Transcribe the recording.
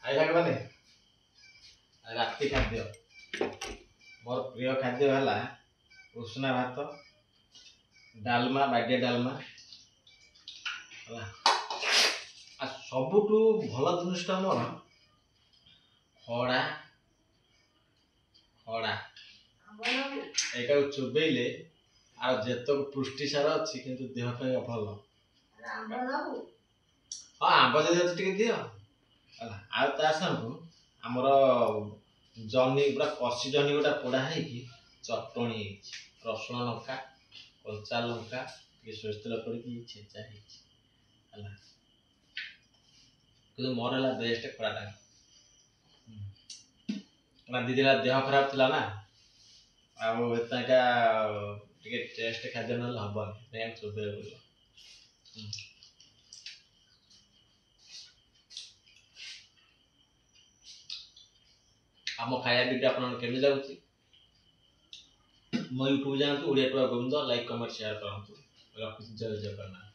I ସାଙ୍ଗମାନେ ରାତି ଖାଦ୍ୟ ମୋର ପ୍ରିୟ ଖାଦ୍ୟ ହେଲା ଉଷୁନା ଭାତ ଡାଲମା ବାଡ଼ିଆ ଡାଲମା ହେଲା। ଆଉ ସବୁଠୁ ଭଲ ଜିନିଷଟା ମୋର ଖଡ଼ା ଖଡ଼ା ଏଇଟାକୁ ଚୋବେଇଲେ ଆଉ ଯେତକ ପୁଷ୍ଟିସାର ଅଛି କିନ୍ତୁ ଦେହ ପାଇଁ ଭଲ। ହଁ ଆମ୍ବ ଯଦି ଅଛି ଟିକେ ଦିଅ ହେଲା। ଆଉ ତା ସାଙ୍ଗକୁ ଆମର ଜହ୍ନି ପୁରା କଷି ଜହ୍ନି ଗୋଟା ପୋଡ଼ା ହେଇକି ଚଟଣି ହେଇଛି ରସୁଣ ଲଙ୍କା କଞ୍ଚା ଲଙ୍କା ଟିକେ ସୋରିଷ ତେଲ ପଡ଼ିକି ଛେଚା ହେଇଛି ହେଲା। କିନ୍ତୁ ମୋର ହେଲା ବେଷ୍ଟ ଖଡ଼ାଟା କାରଣ ଦି ଦିନ ଦେହ ଖରାପ ଥିଲା ନା ଆଉ ଏଟା ଟିକେ ଟେଷ୍ଟ ଖାଦ୍ୟ ନହେଲେ ହବନି ସେଥିପାଇଁ ଚୋବେଇବାକୁ ପଡ଼ିବ। ଆମ ଖାଇବା ଭିଡ଼ିଓ ଆପଣଙ୍କୁ କେମିତି ଲାଗୁଛି ମୋ ୟୁଟ୍ୟୁବ ଯାଆନ୍ତୁ ଓଡ଼ିଆ ଟୁଆ ଗୋବିନ୍ଦ ଲାଇକ୍ କମେଣ୍ଟ ସେୟାର କରନ୍ତୁ। ରଖୁଛି ଜୟ ଜଗନ୍ନାଥ।